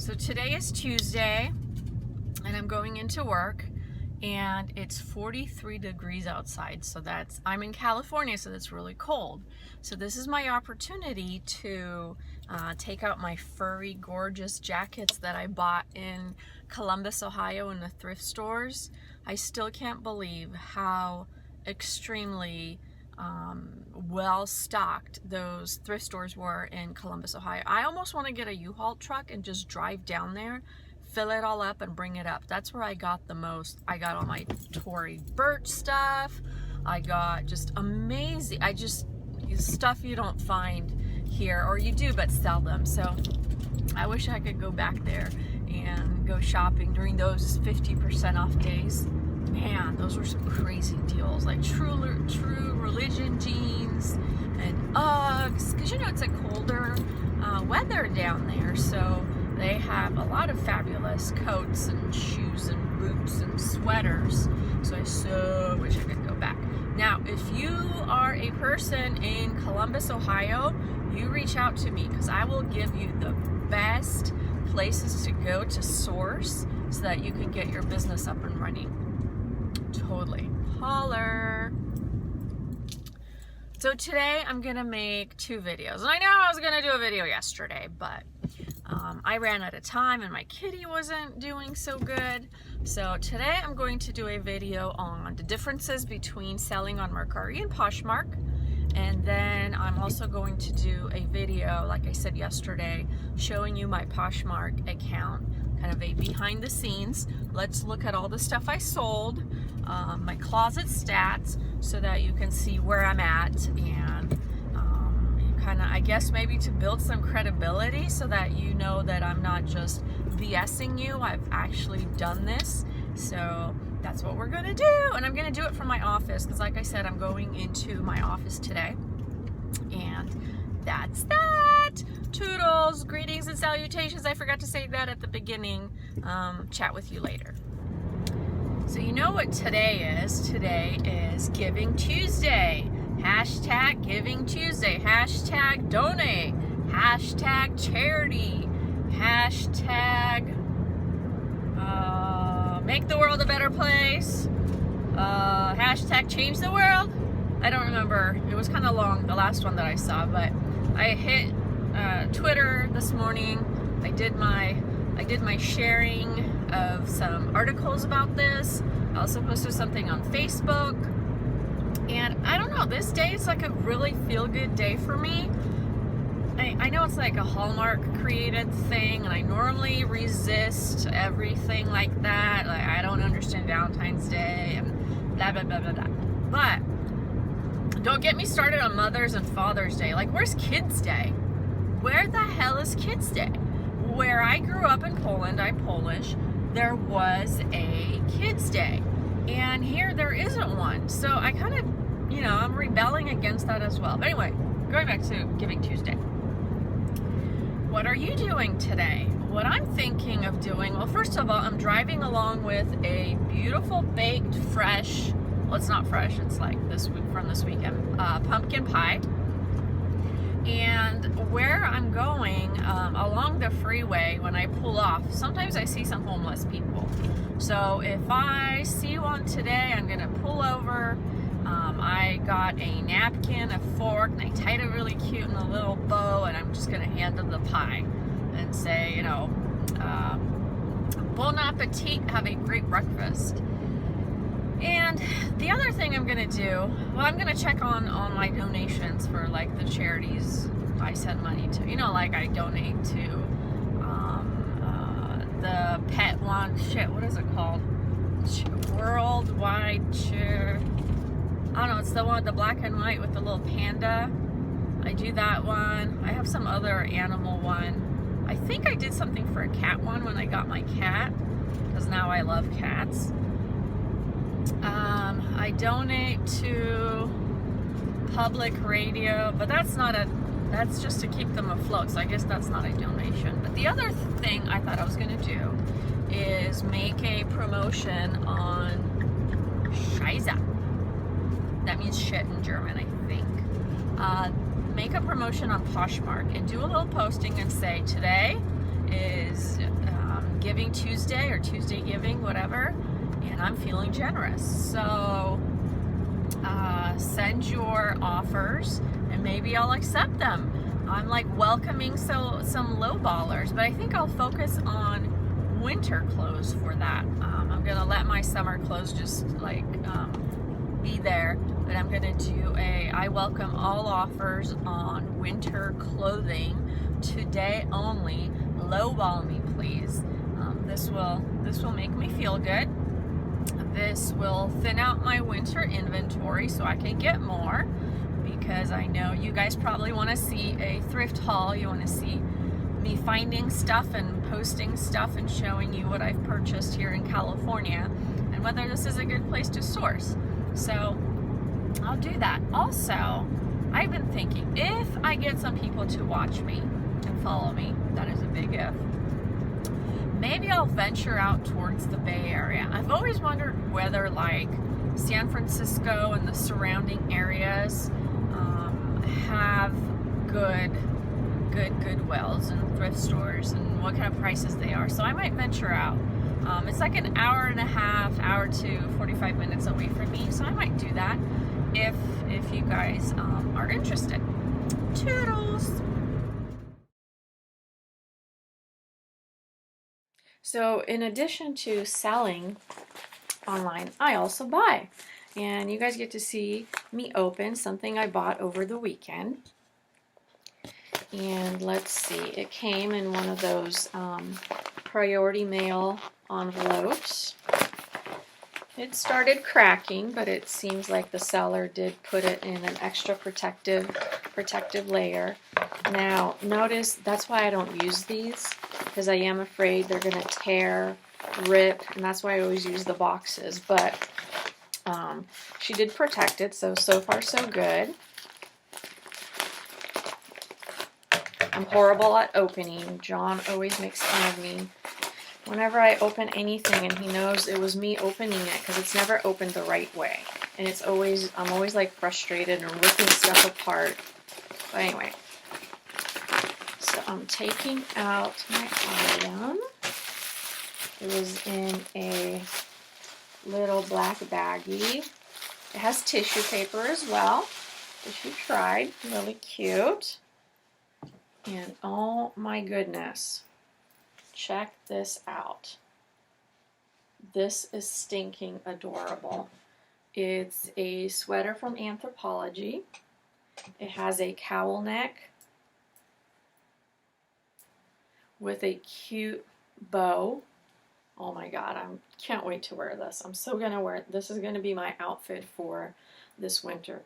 So today is Tuesday and I'm going into work and it's 43 degrees outside. So I'm in California, so that's really cold. So this is my opportunity to take out my furry, gorgeous jackets that I bought in Columbus, Ohio in the thrift stores. I still can't believe how extremely well stocked those thrift stores were in Columbus, Ohio. I almost want to get a U-Haul truck and just drive down there, fill it all up and bring it up. That's where I got the most. I got all my Tory Burch stuff. I got just amazing, stuff you don't find here, or you do but sell them. So I wish I could go back there and go shopping during those 50% off days. Man, those were some crazy deals, like true religion jeans and Uggs, because you know it's a colder weather down there, so they have a lot of fabulous coats and shoes and boots and sweaters. So I so wish I could go back. Now, if you are a person in Columbus, Ohio, you reach out to me because I will give you the best places to go to source so that you can get your business up and running. Totally. Holler. So today I'm gonna make 2 videos, and I know I was gonna do a video yesterday, but I ran out of time and my kitty wasn't doing so good. So today I'm going to do a video on the differences between selling on Mercari and Poshmark, and then I'm also going to do a video, like I said yesterday, showing you my Poshmark account, kind of a behind the scenes. Let's look at all the stuff I sold, my closet stats, so that you can see where I'm at, and kind of, I guess, maybe to build some credibility so that you know that I'm not just BSing you. I've actually done this. So that's what we're gonna do, and I'm gonna do it from my office because, like I said, I'm going into my office today. And that's that. Toodles, greetings and salutations. I forgot to say that at the beginning. Chat with you later. So you know what today is? Today is Giving Tuesday. Hashtag Giving Tuesday. Hashtag donate. Hashtag charity. Hashtag make the world a better place. Hashtag change the world. I don't remember. It was kind of long, the last one that I saw, but I hit Twitter this morning. I did my sharing of some articles about this. I also posted something on Facebook. And I don't know, this day is like a really feel-good day for me. I know it's like a Hallmark created thing, and I normally resist everything like that. Like, I don't understand Valentine's Day and blah, blah, blah, blah, blah. But don't get me started on Mother's and Father's Day. Like, where's Kids Day? Where the hell is Kids Day? Where I grew up in Poland, I'm Polish, there was a Kids Day. And here there isn't one. So I kind of, I'm rebelling against that as well. But anyway, going back to Giving Tuesday. What are you doing today? What I'm thinking of doing, well, first of all, I'm driving along with a beautiful baked, fresh, well, it's not fresh, it's like from this weekend, pumpkin pie. And where I'm going, along the freeway, when I pull off, sometimes I see some homeless people. So if I see one today, I'm gonna pull over. I got a napkin, a fork, and I tied it really cute in a little bow, and I'm just gonna hand them the pie and say, bon appetit, have a great breakfast. And the other thing I'm gonna do, well, I'm gonna check on my donations for like the charities I send money to. Like I donate to the pet one, what is it called? Worldwide Cheer. I don't know, it's the one with the black and white with the little panda. I do that one. I have some other animal one. I think I did something for a cat one when I got my cat, because now I love cats. I donate to public radio, but that's just to keep them afloat, so I guess that's not a donation. But the other thing I thought I was going to do is make a promotion on Scheiße. That means shit in German, I think. Make a promotion on Poshmark and do a little posting and say, today is Giving Tuesday or Tuesday Giving, whatever, and I'm feeling generous. So send your offers and maybe I'll accept them. I'm like welcoming some lowballers, but I think I'll focus on winter clothes for that. I'm gonna let my summer clothes just like be there, but I'm gonna do I welcome all offers on winter clothing today only. Lowball me, please. This will make me feel good. This will thin out my winter inventory so I can get more, because I know you guys probably want to see a thrift haul. You want to see me finding stuff and posting stuff and showing you what I've purchased here in California and whether this is a good place to source. So I'll do that. Also, I've been thinking, if I get some people to watch me and follow me, that is a big if, maybe I'll venture out towards the Bay Area. I've always wondered whether like San Francisco and the surrounding areas have good Goodwills and thrift stores and what kind of prices they are. So I might venture out. It's like an hour and a half, hour to 45 minutes away from me. So I might do that if you guys are interested. Toodles! So in addition to selling online, I also buy. And you guys get to see me open something I bought over the weekend. And let's see, it came in one of those priority mail envelopes. It started cracking, but it seems like the seller did put it in an extra protective layer. Now, notice that's why I don't use these, because I am afraid they're going to tear, rip, and that's why I always use the boxes. But she did protect it, so far so good. I'm horrible at opening. John always makes fun of me whenever I open anything, and he knows it was me opening it because it's never opened the right way. And I'm always like frustrated and ripping stuff apart. But anyway, so I'm taking out my item. It was in a little black baggie. It has tissue paper as well, which we tried. Really cute. And oh my goodness, check this out. This is stinking adorable. It's a sweater from Anthropologie. It has a cowl neck with a cute bow. Oh my god, I can't wait to wear this. I'm so gonna wear it. This is gonna be my outfit for this winter.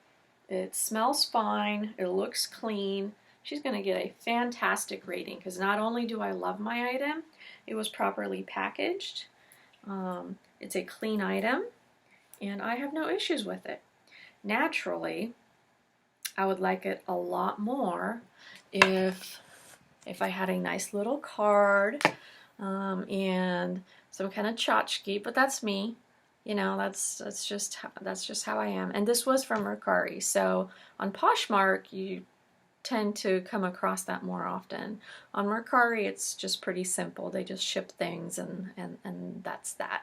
It smells fine. It looks clean. She's going to get a fantastic rating because not only do I love my item, it was properly packaged. It's a clean item, and I have no issues with it. Naturally, I would like it a lot more if I had a nice little card and some kind of tchotchke, but that's me. You know, that's just how I am. And this was from Mercari. So on Poshmark, you tend to come across that more often. On Mercari, it's just pretty simple. They just ship things and that's that.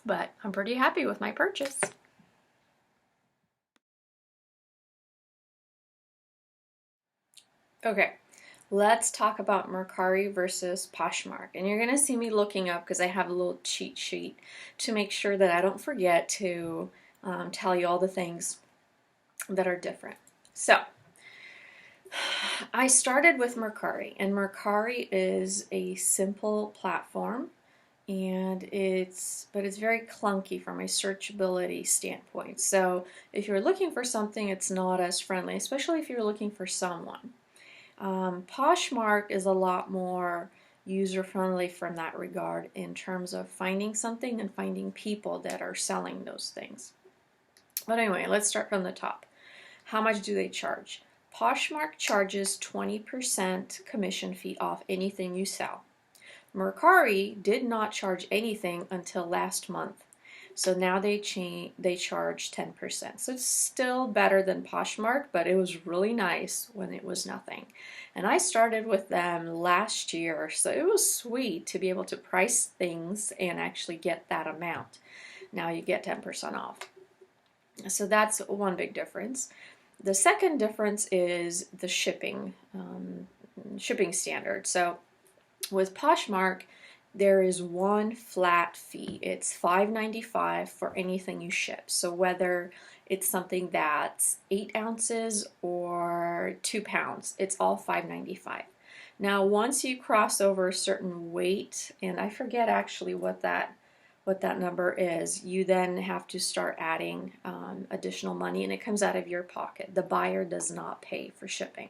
But I'm pretty happy with my purchase. Okay, let's talk about Mercari versus Poshmark. And you're going to see me looking up because I have a little cheat sheet to make sure that I don't forget to tell you all the things that are different. So, I started with Mercari, and Mercari is a simple platform, and it's very clunky from a searchability standpoint. So if you're looking for something, it's not as friendly, especially if you're looking for someone. Poshmark is a lot more user-friendly from that regard in terms of finding something and finding people that are selling those things. But anyway, let's start from the top. How much do they charge? Poshmark charges 20% commission fee off anything you sell. Mercari did not charge anything until last month. So now they charge 10%. So it's still better than Poshmark, but it was really nice when it was nothing. And I started with them last year, so it was sweet to be able to price things and actually get that amount. Now you get 10% off. So that's one big difference. The second difference is the shipping standard. So with Poshmark, there is one flat fee. It's $5.95 for anything you ship. So whether it's something that's 8 ounces or 2 pounds, it's all $5.95. Now, once you cross over a certain weight, and I forget actually what that number is, you then have to start adding additional money, and it comes out of your pocket. The buyer does not pay for shipping.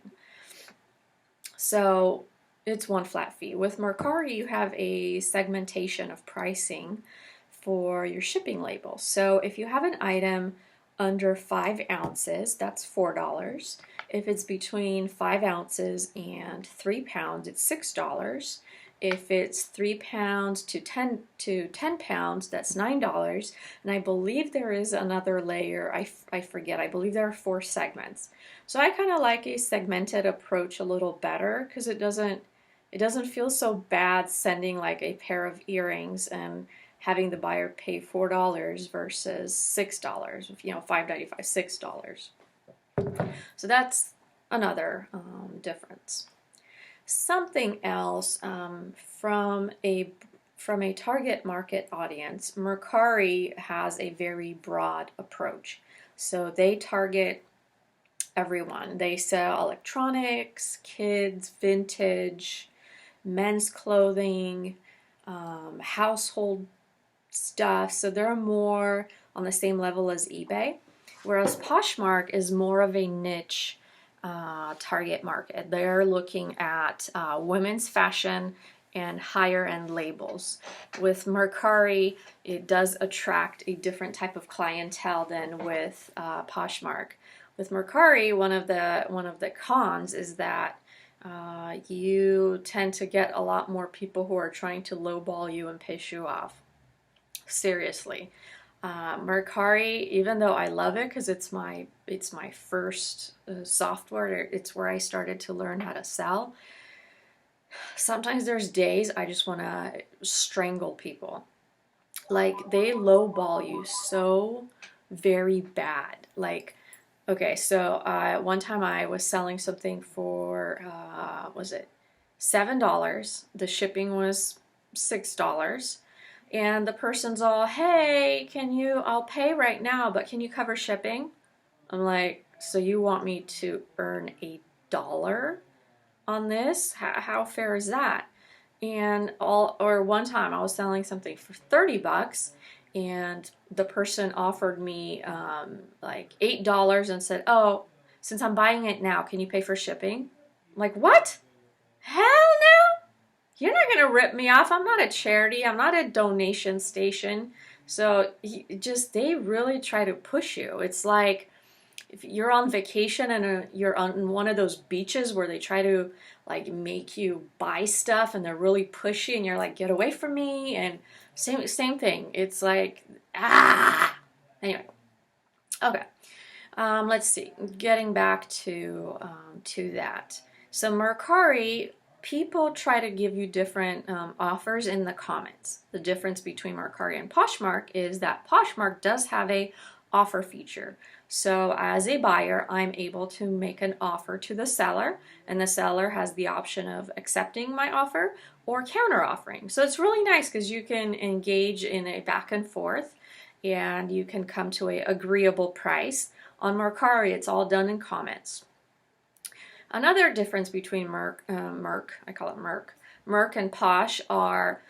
So it's one flat fee. With Mercari, you have a segmentation of pricing for your shipping label. So if you have an item under 5 ounces, that's $4. If it's between 5 ounces and 3 pounds, it's $6. If it's 3 pounds to 10 pounds, that's $9. And I believe there is another layer. I forget. I believe there are 4 segments. So I kind of like a segmented approach a little better because it doesn't feel so bad sending like a pair of earrings and having the buyer pay $4 versus $6. $5.95, $6. So that's another difference. Something else from a target market audience, Mercari has a very broad approach. So they target everyone. They sell electronics, kids, vintage, men's clothing, household stuff. So they're more on the same level as eBay. Whereas Poshmark is more of a niche target market. They're looking at women's fashion and higher end labels. With Mercari, it does attract a different type of clientele than with Poshmark. With Mercari, one of the cons is that you tend to get a lot more people who are trying to lowball you and piss you off. Seriously. Mercari, even though I love it because it's my first software, it's where I started to learn how to sell. Sometimes there's days I just want to strangle people. Like they lowball you so very bad. Like, okay, so one time I was selling something for was it $7? The shipping was $6. And the person's all, hey, I'll pay right now, but can you cover shipping? I'm like, so you want me to earn $1 on this? How fair is that? Or one time I was selling something for $30 and the person offered me like $8 and said, oh, since I'm buying it now, can you pay for shipping? I'm like, what? Hell no! You're not going to rip me off. I'm not a charity. I'm not a donation station. So they really try to push you. It's like if you're on vacation and you're on one of those beaches where they try to like make you buy stuff and they're really pushy and you're like, get away from me. And same thing. It's like, Anyway. Okay. Let's see. Getting back to that. So Mercari, people try to give you different offers in the comments. The difference between Mercari and Poshmark is that Poshmark does have a offer feature. So as a buyer, I'm able to make an offer to the seller, and the seller has the option of accepting my offer or counter offering. So it's really nice because you can engage in a back and forth and you can come to an agreeable price. On Mercari, it's all done in comments. Another difference between Merc and Posh are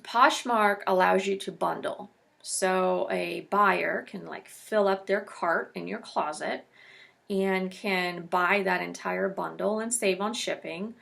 Poshmark allows you to bundle. So a buyer can like fill up their cart in your closet and can buy that entire bundle and save on shipping.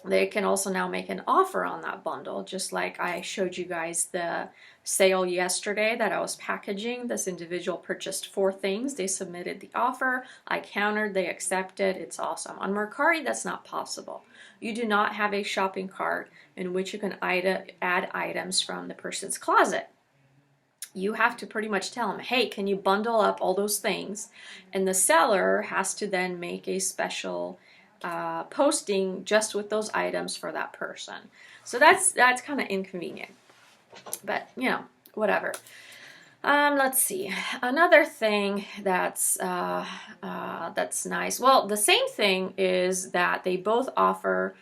They can also now make an offer on that bundle, just like I showed you guys the sale yesterday that I was packaging. This individual purchased 4 things. They submitted the offer. I countered. They accepted. It's awesome. On Mercari, that's not possible. You do not have a shopping cart in which you can add items from the person's closet. You have to pretty much tell them, hey, can you bundle up all those things? And the seller has to then make a special posting just with those items for that person. So that's kind of inconvenient, but you know, whatever. Let's see. Another thing that's nice. Well, the same thing is that they both offer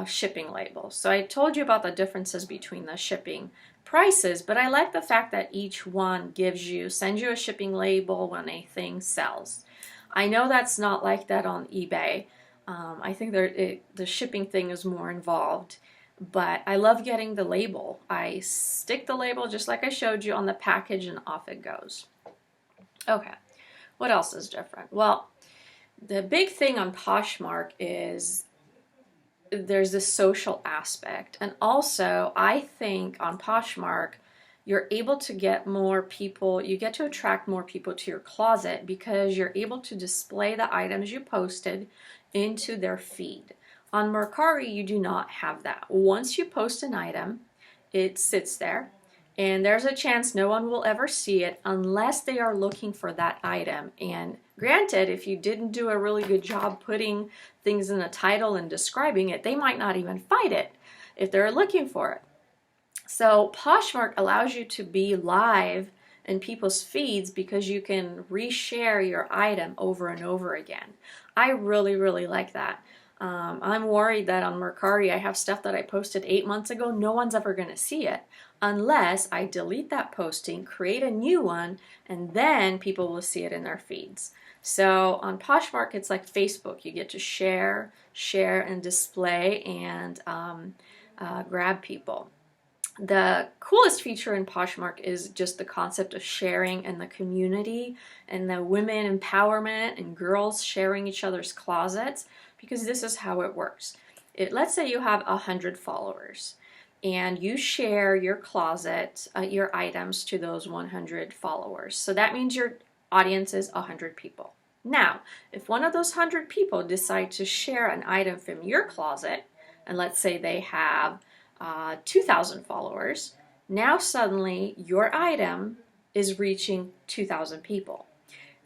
shipping labels. So I told you about the differences between the shipping prices, but I like the fact that each one sends you a shipping label when a thing sells. I know that's not like that on eBay. I think the shipping thing is more involved, but I love getting the label. I stick the label just like I showed you on the package and off it goes. Okay, what else is different? Well, the big thing on Poshmark is there's this social aspect, and also I think on Poshmark you're able to get more people, you get to attract more people to your closet because you're able to display the items you posted into their feed. On Mercari, you do not have that. Once you post an item, it sits there, and there's a chance no one will ever see it unless they are looking for that item. And granted, if you didn't do a really good job putting things in the title and describing it, they might not even find it if they're looking for it. So Poshmark allows you to be live in people's feeds because you can reshare your item over and over again. I really, really like that. I'm worried that on Mercari I have stuff that I posted 8 months ago. No one's ever going to see it unless I delete that posting, create a new one, and then people will see it in their feeds. So on Poshmark, it's like Facebook. You get to share, and display, and grab people. The coolest feature in Poshmark is just the concept of sharing and the community and the women empowerment and girls sharing each other's closets, because this is how it works. Let's say you have 100 followers and you share your closet, your items to those 100 followers. So that means your audience is 100 people. Now, if one of those 100 people decide to share an item from your closet, and let's say they have 2,000 followers, now suddenly your item is reaching 2,000 people.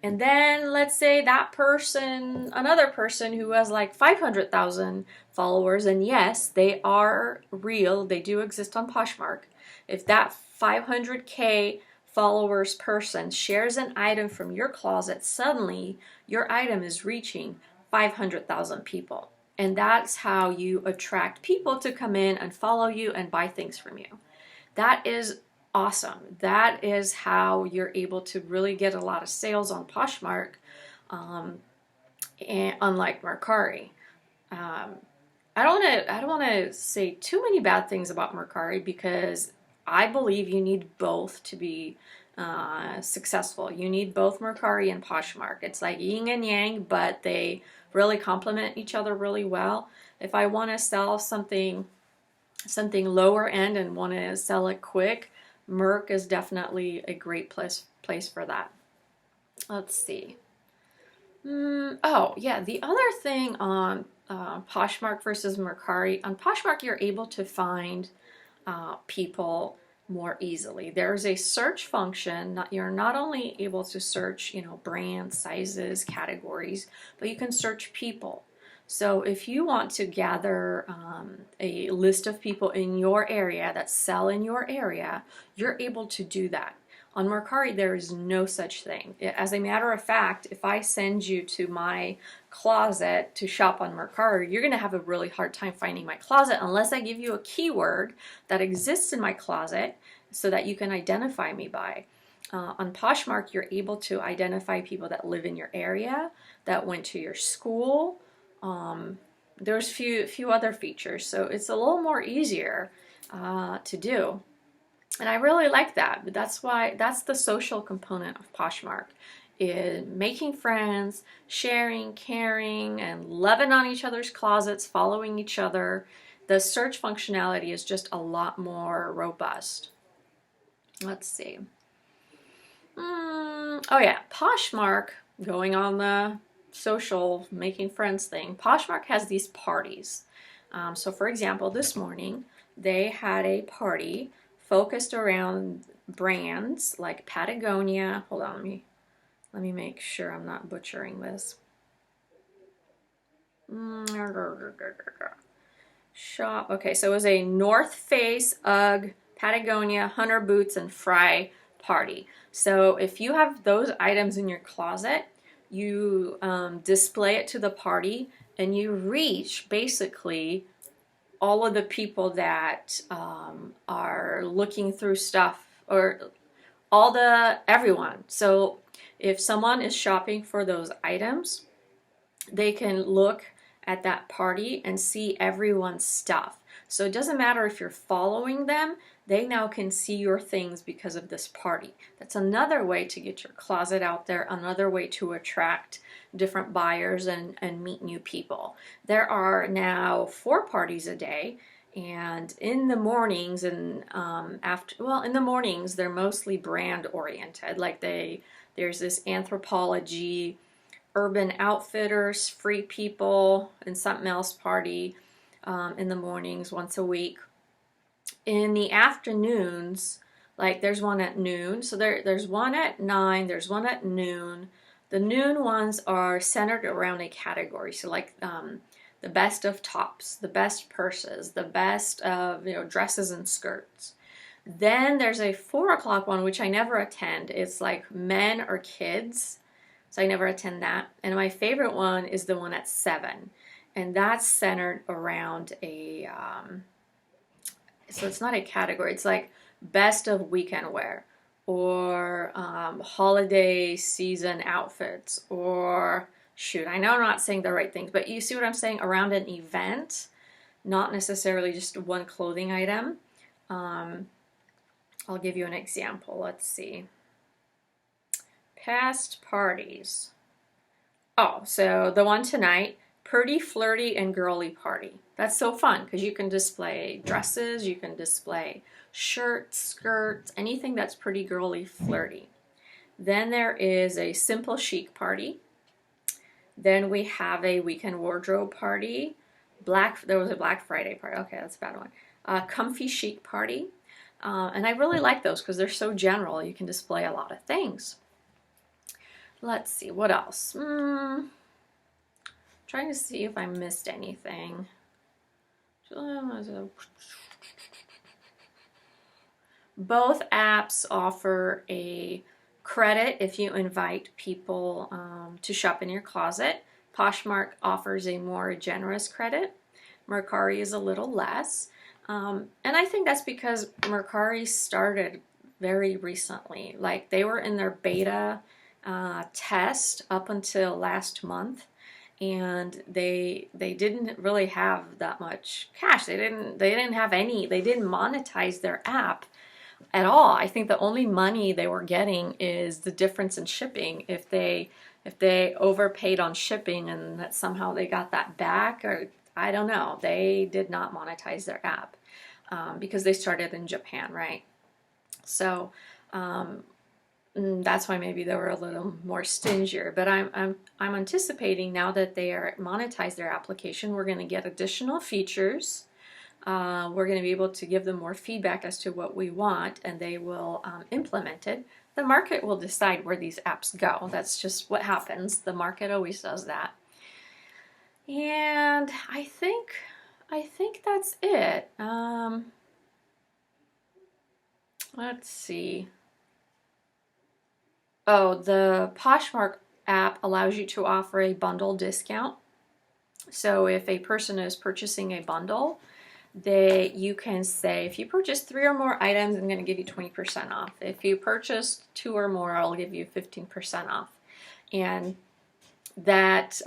And then let's say that person, another person who has like 500,000 followers, and yes, they are real, they do exist on Poshmark. If that 500K followers person shares an item from your closet, suddenly your item is reaching 500,000 people. And that's how you attract people to come in and follow you and buy things from you. That is awesome. That is how you're able to really get a lot of sales on Poshmark, and unlike Mercari. I don't want to say too many bad things about Mercari because I believe you need both to be successful. You need both Mercari and Poshmark. It's like yin and yang, but they really complement each other really well. If I want to sell something lower end and want to sell it quick, Merc is definitely a great place for that. Let's see. Oh yeah, the other thing on Poshmark versus Mercari. On Poshmark, you're able to find people more easily. There's a search function. You're not only able to search, brands, sizes, categories, but you can search people. So if you want to gather a list of people in your area that sell in your area, you're able to do that. On Mercari, there is no such thing. As a matter of fact, if I send you to my closet to shop on Mercari, you're going to have a really hard time finding my closet unless I give you a keyword that exists in my closet so that you can identify me by. On Poshmark, you're able to identify people that live in your area, that went to your school. There's few other features, so it's a little more easier to do. And I really like that, but that's the social component of Poshmark. in making friends, sharing, caring, and loving on each other's closets, following each other. The search functionality is just a lot more robust. Let's see. Oh yeah, Poshmark, going on the social making friends thing, Poshmark has these parties. So for example, this morning they had a party focused around brands like Patagonia. Hold on, let me make sure I'm not butchering this. Shop. Okay, so it was a North Face, UGG, Patagonia, Hunter Boots, and Fry party. So if you have those items in your closet, you display it to the party, and you reach basically all of the people that are looking through stuff, or everyone. So if someone is shopping for those items, they can look at that party and see everyone's stuff. So it doesn't matter if you're following them, they now can see your things because of this party. That's another way to get your closet out there, another way to attract different buyers and meet new people. There are now 4 parties a day, and in the mornings and in the mornings they're mostly brand oriented. Like there's this Anthropology, Urban Outfitters, Free People, and something else party in the mornings once a week. In the afternoons, like there's one at noon. So there's one at 9, there's one at noon. The noon ones are centered around a category. So like the best of tops, the best purses, the best of dresses and skirts. Then there's a 4 o'clock one, which I never attend. It's like men or kids. So I never attend that. And my favorite one is the one at 7. And that's centered around a, so it's not a category. It's like best of weekend wear, or holiday season outfits, or shoot, I know I'm not saying the right things, but you see what I'm saying, around an event, not necessarily just one clothing item. I'll give you an example. Let's see. Past parties. Oh, so the one tonight, Pretty, Flirty, and Girly Party. That's so fun because you can display dresses, you can display shirts, skirts, anything that's pretty, girly, flirty. Then there is a Simple Chic Party. Then we have a Weekend Wardrobe Party. There was a Black Friday party. Okay, that's a bad one. Comfy Chic Party. And I really like those because they're so general. You can display a lot of things. Let's see, what else? Trying to see if I missed anything. Both apps offer a credit if you invite people to shop in your closet. Poshmark offers a more generous credit. Mercari is a little less. And I think that's because Mercari started very recently. Like they were in their beta test up until last month, and they didn't really have that much cash. They didn't have any. They didn't monetize their app at all. I think the only money they were getting is the difference in shipping. If they overpaid on shipping and that somehow they got that back, or I don't know. They did not monetize their app because they started in Japan, right? So that's why maybe they were a little more stingier. But I'm anticipating now that they are monetized their application, we're going to get additional features. We're going to be able to give them more feedback as to what we want, and they will implement it. The market will decide where these apps go. That's just what happens. The market always does that. And I think that's it. Let's see. Oh, the Poshmark app allows you to offer a bundle discount. So if a person is purchasing a bundle, you can say, if you purchase 3 or more items, I'm going to give you 20% off. If you purchase 2 or more, I'll give you 15% off. And that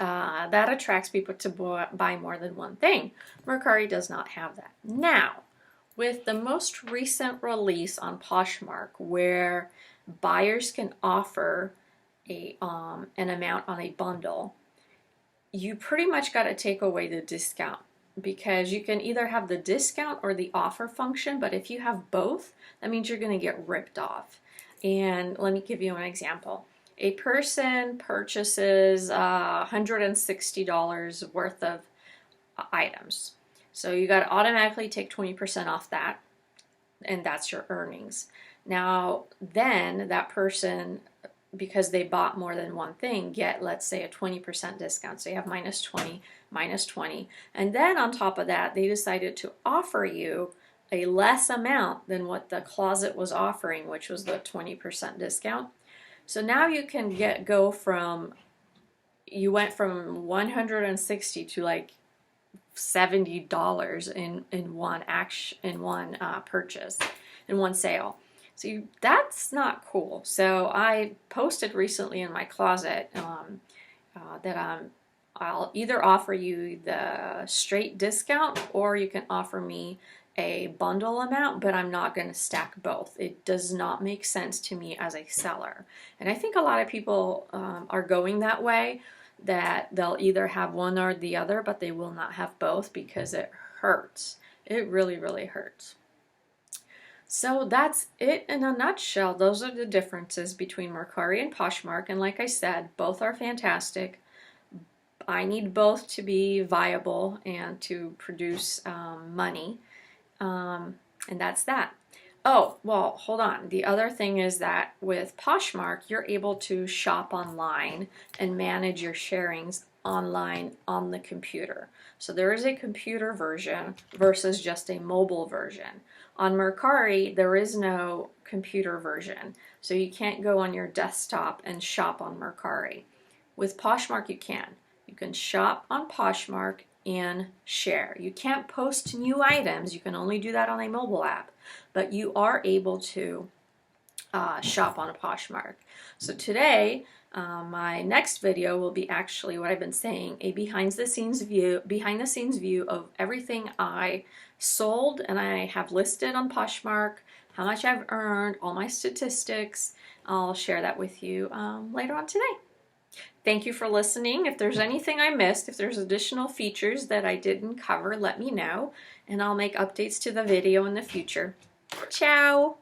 attracts people to buy more than one thing. Mercari does not have that. Now, with the most recent release on Poshmark, where buyers can offer an amount on a bundle, you pretty much got to take away the discount, because you can either have the discount or the offer function, but if you have both, that means you're going to get ripped off. And let me give you an example. A person purchases $160 worth of items. So you got to automatically take 20% off that, and that's your earnings. Now, then that person, because they bought more than one thing, get, let's say, a 20% discount. So you have minus 20, minus 20. And then on top of that, they decided to offer you a less amount than what the closet was offering, which was the 20% discount. So now you can you went from 160 to like $70 in one purchase, in one sale. So that's not cool. So I posted recently in my closet that I'll either offer you the straight discount, or you can offer me a bundle amount, but I'm not going to stack both. It does not make sense to me as a seller. And I think a lot of people are going that way, that they'll either have one or the other, but they will not have both, because it hurts. It really, really hurts. So that's it in a nutshell. Those are the differences between Mercari and Poshmark. And like I said, both are fantastic. I need both to be viable and to produce money. And that's that. Oh, well, hold on. The other thing is that with Poshmark, you're able to shop online and manage your sharings online on the computer. So there is a computer version versus just a mobile version. On Mercari, there is no computer version, so you can't go on your desktop and shop on Mercari. With Poshmark, you can. You can shop on Poshmark and share. You can't post new items. You can only do that on a mobile app, but you are able to shop on a Poshmark. So today, my next video will be actually what I've been saying, a behind the scenes view of everything I sold and I have listed on Poshmark, how much I've earned, all my statistics. I'll share that with you later on today. Thank you for listening. If there's anything I missed, if there's additional features that I didn't cover, let me know, and I'll make updates to the video in the future. Ciao!